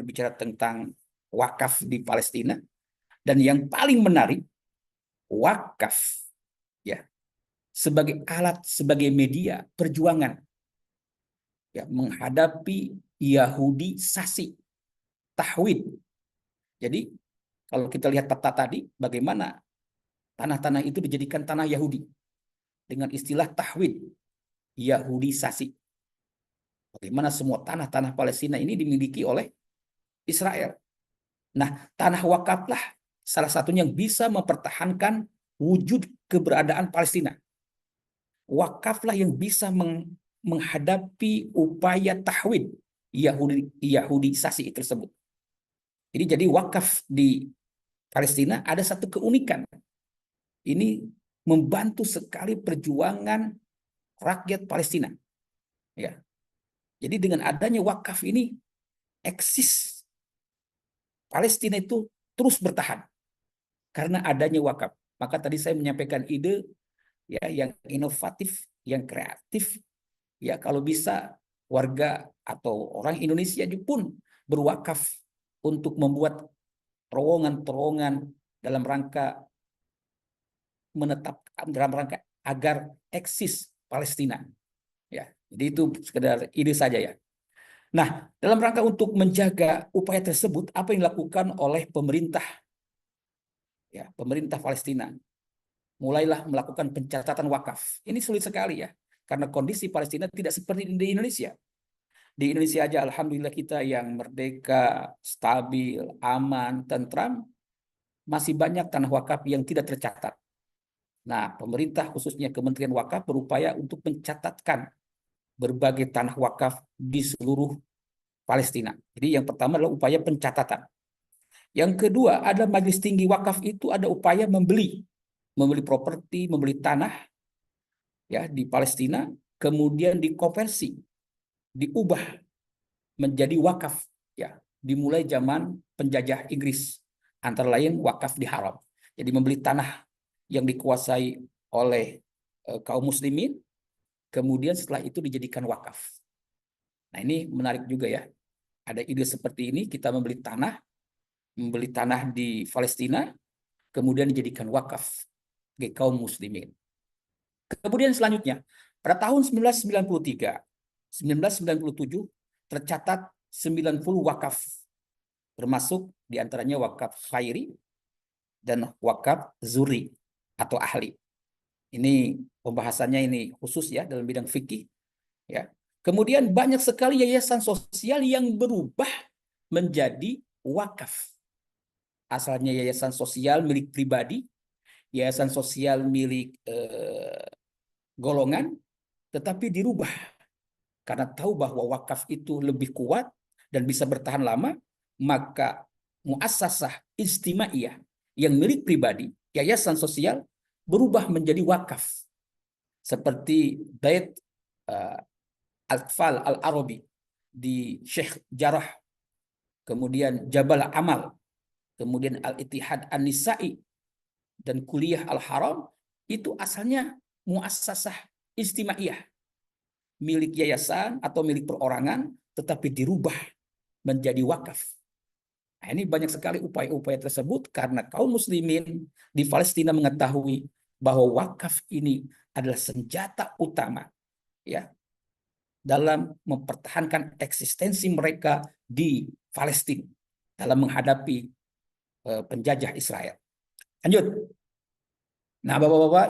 berbicara tentang wakaf di Palestina. Dan yang paling menarik, wakaf ya sebagai alat, sebagai media perjuangan ya menghadapi Yahudisasi, tahwid. Jadi kalau kita lihat peta tadi, bagaimana tanah-tanah itu dijadikan tanah Yahudi dengan istilah tahwid, Yahudisasi. Bagaimana semua tanah-tanah Palestina ini dimiliki oleh Israel. Nah, tanah wakaflah salah satunya yang bisa mempertahankan wujud keberadaan Palestina. Wakaflah yang bisa menghadapi upaya tahwid Yahudisasi tersebut. Jadi wakaf di Palestina ada satu keunikan. Ini membantu sekali perjuangan rakyat Palestina. Ya. Jadi dengan adanya wakaf ini eksis Palestina itu terus bertahan karena adanya wakaf. Maka tadi saya menyampaikan ide ya yang inovatif, yang kreatif. Ya kalau bisa warga atau orang Indonesia pun berwakaf untuk membuat terowongan-terowongan dalam rangka menetapkan, dalam rangka agar eksis Palestina. Ya, jadi itu sekedar ide saja ya. Nah, dalam rangka untuk menjaga upaya tersebut, apa yang dilakukan oleh pemerintah, ya, pemerintah Palestina, mulailah melakukan pencatatan wakaf. Ini sulit sekali ya, karena kondisi Palestina tidak seperti di Indonesia. Di Indonesia aja, alhamdulillah kita yang merdeka, stabil, aman, tentram, masih banyak tanah wakaf yang tidak tercatat. Nah, pemerintah khususnya Kementerian Wakaf berupaya untuk mencatatkan berbagai tanah wakaf di seluruh Palestina. Jadi yang pertama adalah upaya pencatatan. Yang kedua ada Majelis Tinggi Wakaf itu ada upaya membeli properti, membeli tanah ya di Palestina, kemudian dikonversi, diubah menjadi wakaf ya, dimulai zaman penjajah Inggris, antara lain wakaf di Haram. Jadi membeli tanah yang dikuasai oleh kaum muslimin, kemudian setelah itu dijadikan wakaf. Nah ini menarik juga ya. Ada ide seperti ini, kita membeli tanah di Palestina, kemudian dijadikan wakaf bagi kaum muslimin. Kemudian selanjutnya, pada tahun 1993, 1997 tercatat 90 wakaf, termasuk diantaranya wakaf khairi dan wakaf zuri atau ahli. Ini pembahasannya ini khusus ya dalam bidang fikih. Ya. Kemudian banyak sekali yayasan sosial yang berubah menjadi wakaf. Asalnya yayasan sosial milik pribadi, yayasan sosial milik golongan, tetapi dirubah. Karena tahu bahwa wakaf itu lebih kuat dan bisa bertahan lama, maka muassasah istimaiyah yang milik pribadi, yayasan sosial, berubah menjadi wakaf. Seperti Bait Al-Atfal Al-Arabi di Syekh Jarrah, kemudian Jabal Amal, kemudian Al-Ittihad An-Nisa'i, dan Kuliah Al-Haram, itu asalnya muassasah istimaiyah, milik yayasan atau milik perorangan, tetapi dirubah menjadi wakaf. Nah, ini banyak sekali upaya-upaya tersebut karena kaum muslimin di Palestina mengetahui bahwa wakaf ini adalah senjata utama ya dalam mempertahankan eksistensi mereka di Palestina dalam menghadapi penjajah Israel. Lanjut. Nah, Bapak-bapak,